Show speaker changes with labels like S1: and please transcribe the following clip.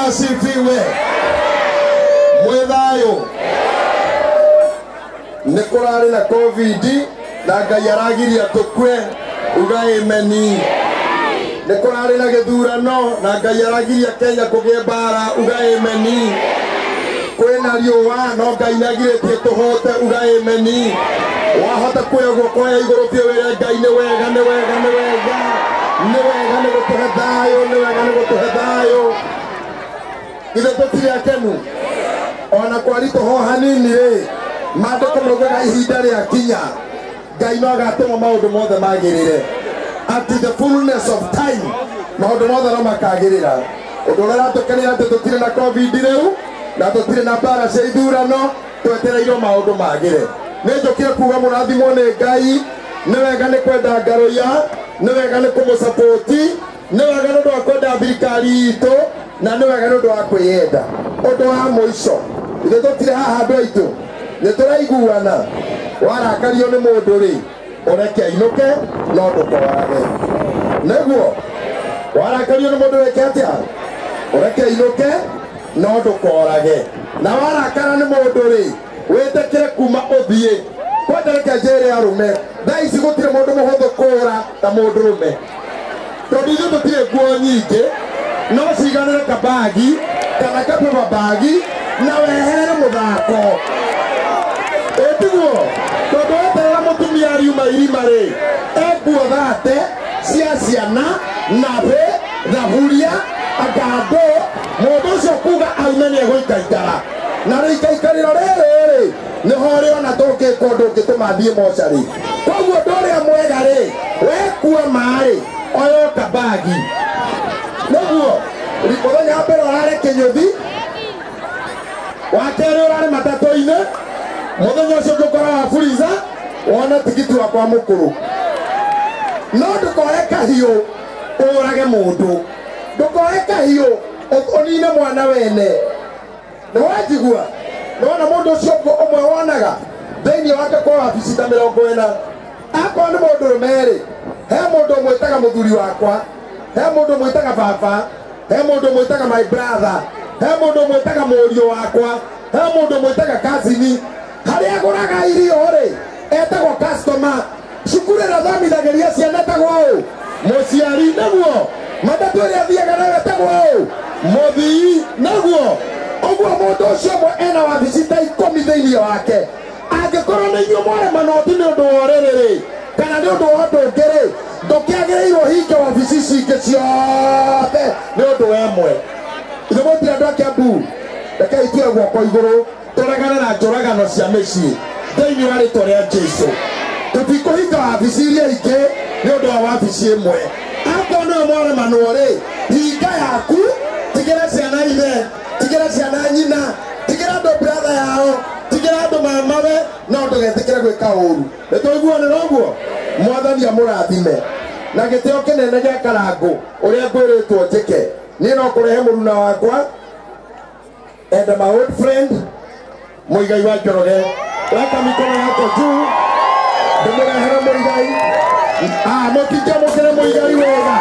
S1: Bwana asifiwe. Mwethayo. Nikurari na COVID na Ngai aragiria tukwe uga ameni. Nikurari na githurano na Ngai aragiria Kenya kugie mbara uga ameni. Kwena riũa no Ngai nagirĩtie tũhote uga ameni. Wahota kuoya guoko ya igũrũ biũ wĩre Ngai nĩ wega nĩ wega nĩ wega nĩ wega nĩ gũtũhe thayũ nĩ wega nĩ gũtũhe thayũ. Ithe tũtirĩ akenu ona kwaritũho hanini rĩ maandĩko maugaga ihinda rĩakinya Ngai no agatũma maũndũ mothe magĩrĩre. At the fullness of time maũndũ mothe no makagĩrĩra. Ũndũ ũrĩa ũratũkenia atĩ tũtirĩ na COVID rĩu na tũtirĩ na mbara cia ithurano twetereirwo maũndũ magĩre. Nĩ njũkire kuuga mũrathimwo nĩ Ngai nĩ wega nĩ kwenda Ngaruya nĩ wega nĩ kũmũsapoti nĩ wega nĩ ũndũ wa kwenda thirikari itũ na nĩ wega nĩ ũndũ wa kwĩyenda. Ũndũ wa mũico ithe tũtirĩ haha andũ aitũ nĩ tũraiguana warakario nĩ mũndũ rĩ ũreke ainũke no ndũkorage. Nĩguo warakario nĩ mũndũ wĩke atĩa ũreke ainũke no ndũkorage. Na warakara nĩ mũndũ rĩ wĩtĩkĩre kuma ũthiĩ kwendereke njĩre arũme. Thaa ici gũtirĩ mũndũ mũhũthũ kũũra ta mũndũrũme tondũ ithuĩ tũtirĩ nguo nyingĩ no ciganĩre kabagi kana kapũba bagi na weherere mũthako. Ĩtiguo tondũ weterera mũtumia riuma irima rĩ nguo thate cia ciana nabe thaburia agando mũndũ ũcio kuga aume nĩ egũikaikara na rĩikaikarĩro rĩrĩ nĩho rĩ ona tũngĩka ũndũ ũngĩtũma thiĩ mocarĩ. Koguo ũndũ ũrĩa mwega rĩ wekua maĩ oyo kabagi. Nĩguo mũthenya wa mbere ũrarĩ Kĩnyũthi wa kerĩ ũrarĩ matatũ-inĩ mũthenya ũcio ũngĩkora wa Fuliza wone tigiti wa kwa Mũkũrũ. No ndũkoe kahiũ ũrage mũndũ ndũkoe kahiũ ũnine mwana wene. Nĩwanjigua nĩwona mũndũ ũcio ũmwe wonaga thĩinĩ wake kwa wabici ta 40. Akorwo nĩ mũndũrũme rĩ he mũndũ ũmwĩtaga mũthuri wakwa he mũndũ ũmwĩtaga baba he mũndũ ũmwĩtaga my brother he mũndũ ũmwĩtaga mũriũ wakwa he mũndũ ũmwĩtaga cousin. Harĩa agũraga irio rĩ etagwo customer. Cukuru ĩrĩa athomithagĩria ciana etagwo ũũ mũciari. Nĩguo matatũ ĩrĩa athiaga nayo etagwo ũũ mũthii. Nĩguo ũguo mũndũ ũcio ũmwe ena wabici ta 10 thĩinĩ wake. Angĩkorwo nĩ inyuĩ mwarema noti nĩ ũndũ wa ũrĩrĩ rĩ kana nĩ ũndũ wa ũndũ ũngĩ rĩ ndũkĩagĩrĩirwo hinge wabici cingĩ ciothe nĩ ũndũ wa ĩmwe. Ithe mũtirĩ andũ a Kiambu rekei tuoe guoko igũrũ tũregane na njũragano cia mĩciĩ thĩinĩ wa rĩtwa rĩa Jesũ. Tũtikũhinga wabici iria ingĩ nĩ ũndũ wa wabici ĩmwe. Akorwo nĩwe mwaremanwo rĩ hinga yaku tigĩra ciana ithe tigĩra ciana nyina tigĩra andũ brother yao tigĩra andũ mamawe no ndũgetĩkĩre gwĩka ũũru. Nĩtũiguanĩra ũguo. Mwathani amũrathime na gĩtĩo kĩnene gĩa Karangũ ũrĩa ngwĩrĩtwo njĩke niĩ no kũrehe mũruna wakwa and my old friend Muigai wa Njoroge. Weka mikono yako juu ndĩmũrehere Muigai. Mũtingĩamũkĩre Muigai wega.